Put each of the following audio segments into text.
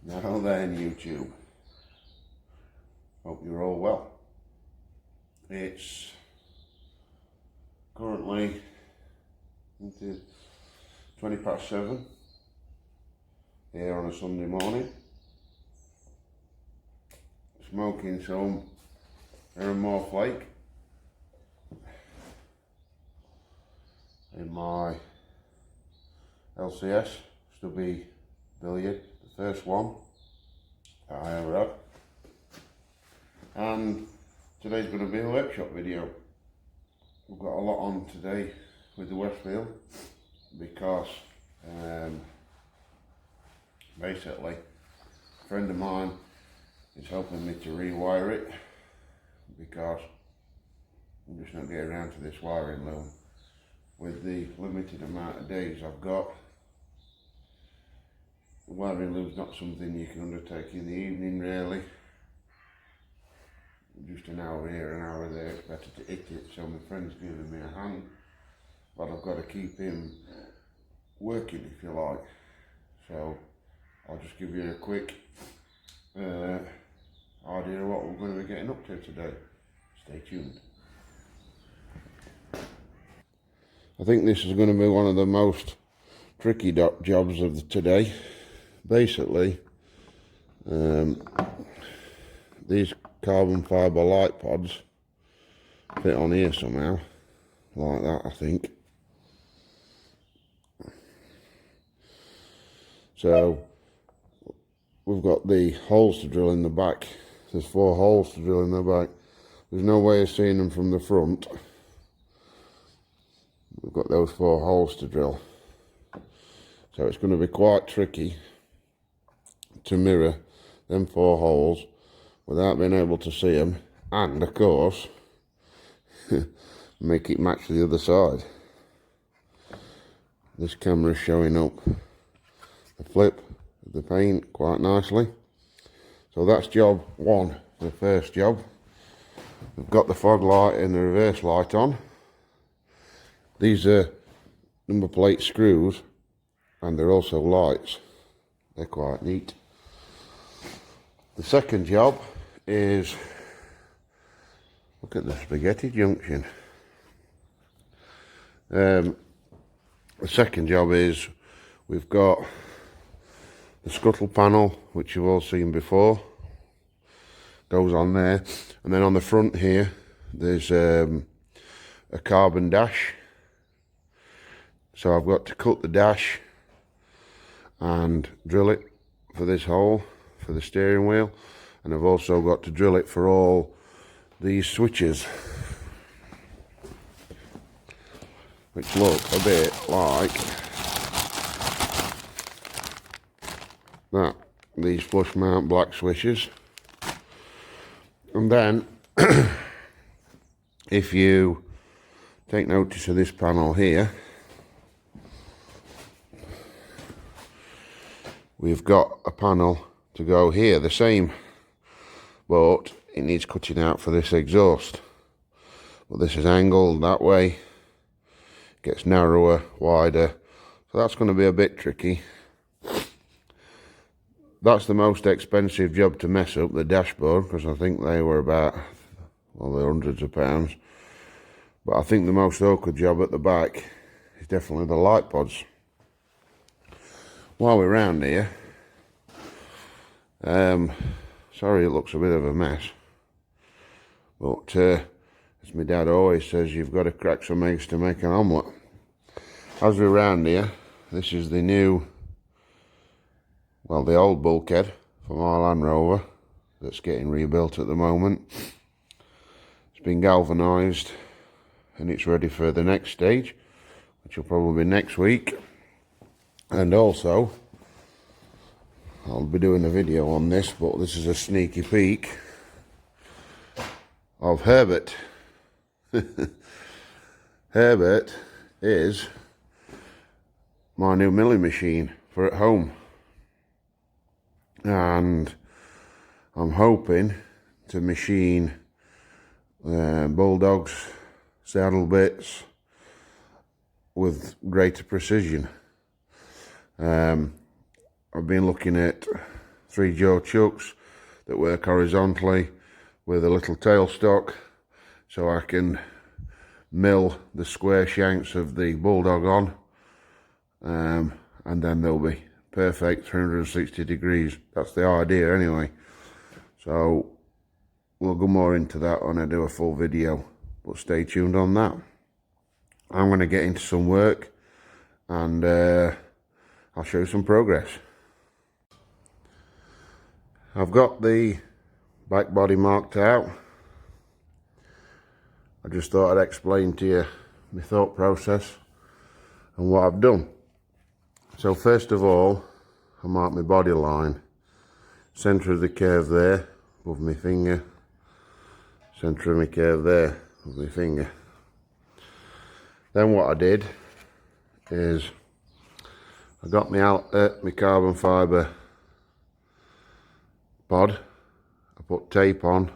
Now then, YouTube. Hope you're all well. It's currently 7:20 here on a Sunday morning. Smoking some Erinmore flake in my LCS stubby billiard, the first one that I ever had. And today's going to be a workshop video. We've got a lot on today with the Westfield because basically a friend of mine is helping me to rewire it because I'm just not getting around to this wiring loom. With the limited amount of days I've got, the wiring loom's not something you can undertake in the evening really. Just an hour here, an hour there, it's better to hit it, so my friend's giving me a hand, but I've got to keep him working if you like. So I'll just give you a quick idea of what we're going to be getting up to today. Stay tuned. I think this is going to be one of the most tricky jobs of today. Basically, these carbon fibre light pods fit on here somehow, like that I think. So we've got the holes to drill in the back. There's 4 holes to drill in the back. There's no way of seeing them from the front. We've got those 4 holes to drill. So it's going to be quite tricky to mirror them 4 holes without being able to see them, and of course make it match the other side. This camera is showing up the flip of the paint quite nicely. So that's job 1, the first job. We've got the fog light and the reverse light on. These are number plate screws and they're also lights. They're quite neat. The second job is, look at the spaghetti junction. The second job is we've got the scuttle panel, which you've all seen before, goes on there, and then on the front here there's a carbon dash. So I've got to cut the dash and drill it for this hole for the steering wheel, and I've also got to drill it for all these switches, which look a bit like that, these flush mount black switches. And then if you take notice of this panel here, we've got a panel to go here, the same, but it needs cutting out for this exhaust. But this is angled that way, gets narrower, wider, so that's going to be a bit tricky. That's the most expensive job to mess up, the dashboard, because I think they were about, well, they're hundreds of pounds. But I think the most awkward job at the back is definitely the light pods. While we're around here, sorry it looks a bit of a mess, but as my dad always says, you've got to crack some eggs to make an omelette. As we're around here, this is the new, well, the old bulkhead for my Land Rover that's getting rebuilt at the moment. It's been galvanised and it's ready for the next stage, which will probably be next week. And also, I'll be doing a video on this, but this is a sneaky peek of Herbert. Herbert is my new milling machine for at home, and I'm hoping to machine bulldogs, saddle bits with greater precision. I've been looking at 3 jaw chucks that work horizontally with a little tailstock, so I can mill the square shanks of the bulldog on, and then they'll be perfect 360 degrees. That's the idea anyway. So we'll go more into that when I do a full video, but stay tuned on that. I'm going to get into some work and I'll show you some progress. I've got the back body marked out. I just thought I'd explain to you my thought process and what I've done. So first of all, I mark my body line, centre of the curve there, above my finger, centre of my curve there, above my finger. Then what I did is I got my carbon fibre pod, I put tape on,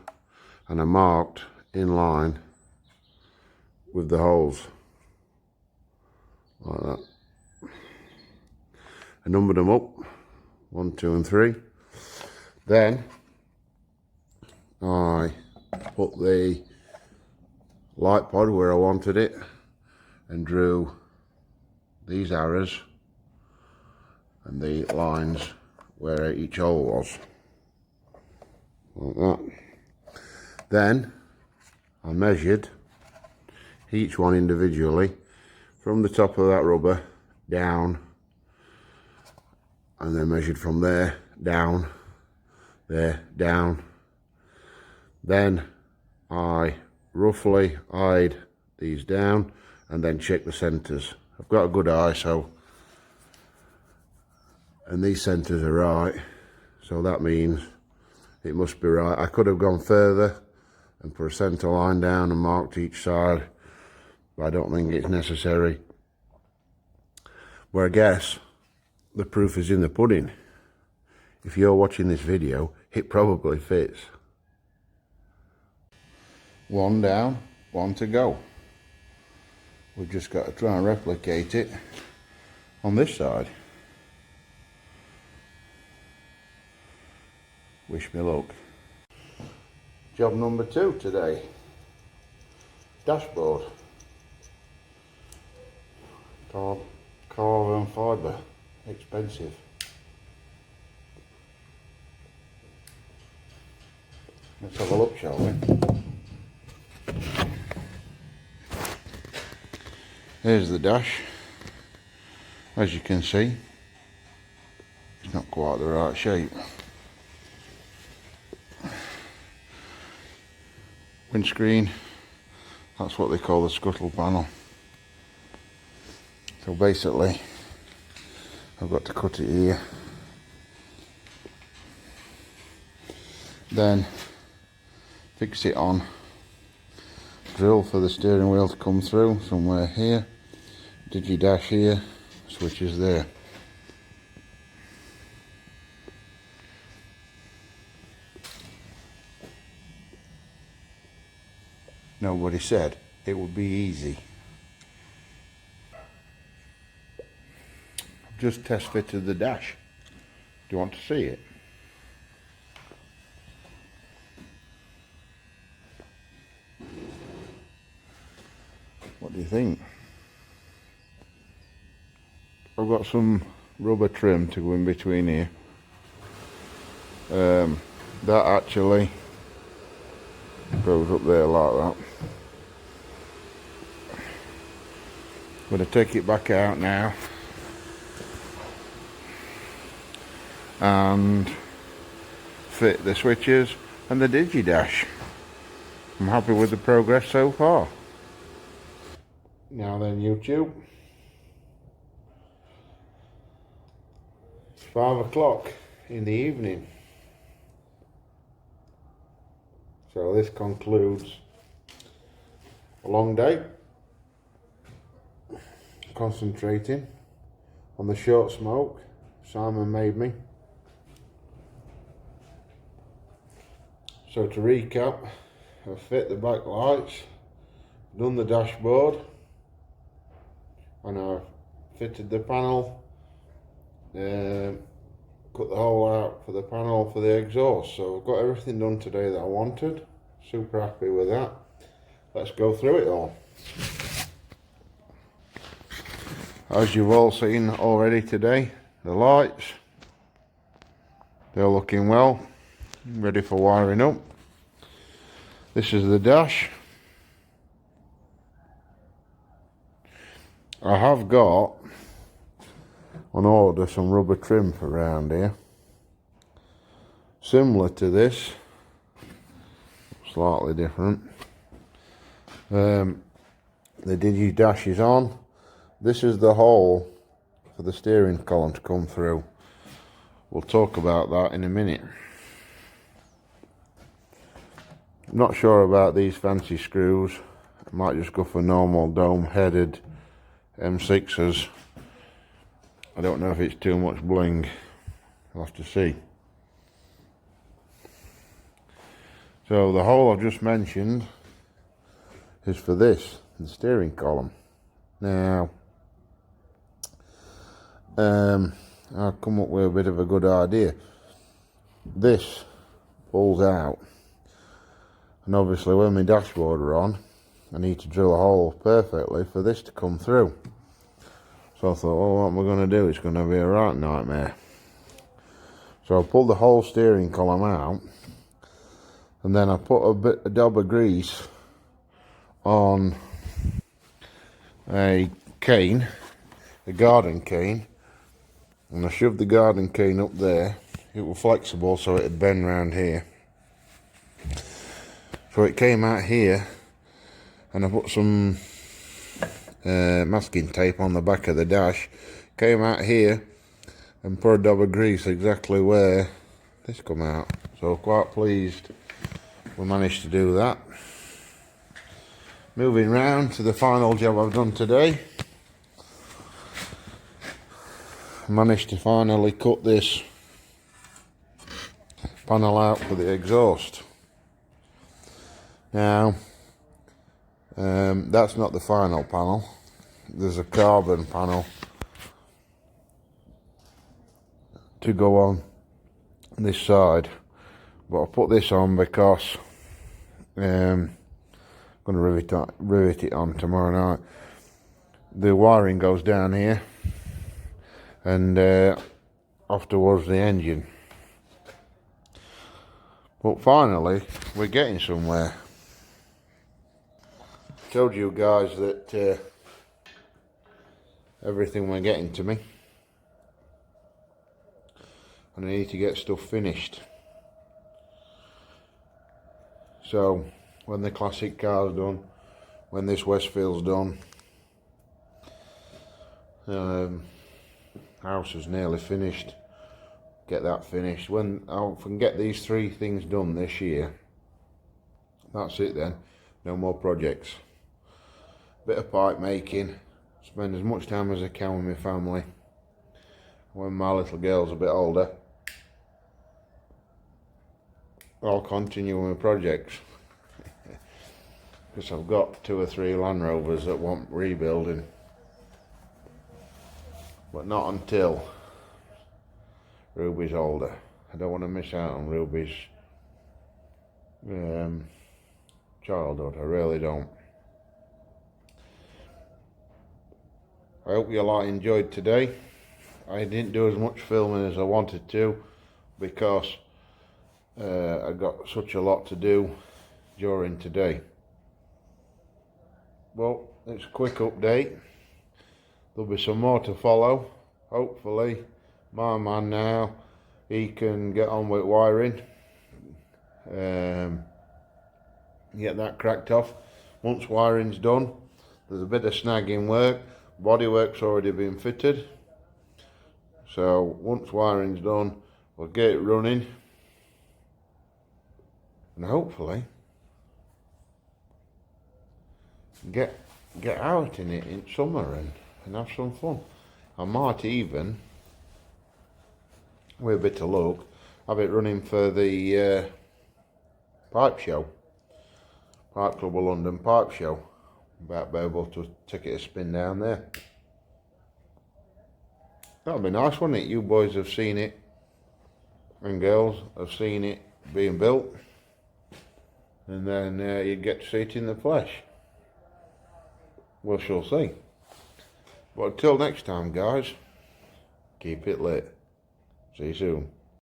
and I marked in line with the holes, like that. I numbered them up, 1, 2 and 3. Then I put the light pod where I wanted it and drew these arrows and the lines where each hole was, like that. Then I measured each one individually from the top of that rubber down, and then measured from there down, there, down. Then I roughly eyed these down and then checked the centres. I've got a good eye, so, and these centres are right, so that means it must be right. I could have gone further and put a centre line down and marked each side, but I don't think it's necessary. But I guess the proof is in the pudding. If you're watching this video, it probably fits. 1 down, 1 to go. We've just got to try and replicate it on this side. Wish me luck. Job number 2 today. Dashboard. Carbon fibre. Expensive. Let's have a look, shall we? Here's the dash. As you can see, it's not quite the right shape. Windscreen, that's what they call the scuttle panel. So basically, I've got to cut it here, then fix it on, drill for the steering wheel to come through somewhere here, digi dash here, switches there. Nobody said it would be easy. I've just test fitted the dash. Do you want to see it? What do you think? I've got some rubber trim to go in between here. That actually goes up there like that. I'm going to take it back out now and fit the switches and the digi-dash. I'm happy with the progress so far. Now then, YouTube, it's 5 o'clock in the evening. So this concludes a long day, concentrating on the short smoke Simon made me. So to recap, I've fit the back lights, done the dashboard, and I've fitted the panel, cut the hole out for the panel for the exhaust. So I've got everything done today that I wanted. Super happy with that. Let's go through it all. As you've all seen already today, the lights, they're looking well, ready for wiring up. This is the dash. I have got on order some rubber trim for around here, similar to this, slightly different. The digi dash is on. This is the hole for the steering column to come through. We'll talk about that in a minute. I'm not sure about these fancy screws. I might just go for normal dome headed M6s. I don't know if it's too much bling. I'll have to see. So the hole I've just mentioned is for this, the steering column. Now, I've come up with a bit of a good idea. This pulls out, and obviously when my dashboard are on, I need to drill a hole perfectly for this to come through. So I thought, well, what am I going to do? It's going to be a right nightmare. So I pulled the whole steering column out, and then I put a dab of grease on a cane, a garden cane, and I shoved the garden cane up there. It was flexible, so it'd bend round here. So it came out here, and I put some masking tape on the back of the dash. Came out here and put a dab of grease exactly where this come out. So quite pleased we managed to do that. Moving round to the final job I've done today. Managed to finally cut this panel out for the exhaust. Now, that's not the final panel. There's a carbon panel to go on this side, but I'll put this on because I'm going to rivet it on tomorrow night. The wiring goes down here and off towards the engine. But finally, we're getting somewhere. Told you guys that everything were getting to me, and I need to get stuff finished. So when the classic car's done, when this Westfield's done, house is nearly finished. Get that finished. When I can get these 3 things done this year, that's it then. No more projects. Bit of pipe making. Spend as much time as I can with my family. When my little girl's a bit older, I'll continue with my projects. Because I've got 2 or 3 Land Rovers that want rebuilding. But not until Ruby's older. I don't want to miss out on Ruby's childhood. I really don't. I hope you all enjoyed today. I didn't do as much filming as I wanted to because I got such a lot to do during today. Well, it's a quick update. There'll be some more to follow. Hopefully, my man now, he can get on with wiring. Get that cracked off. Once wiring's done, there's a bit of snagging work. Bodywork's already been fitted. So once wiring's done, we'll get it running. And hopefully get out in it in summer and have some fun. I might even, with a bit of luck, have it running for the pipe show, Pipe Club of London pipe show. About be able to take it a spin down there. That'll be nice, wouldn't it? You boys have seen it and girls have seen it being built, and then you'd get to see it in the flesh. We shall see. But until next time, guys, keep it lit. See you soon.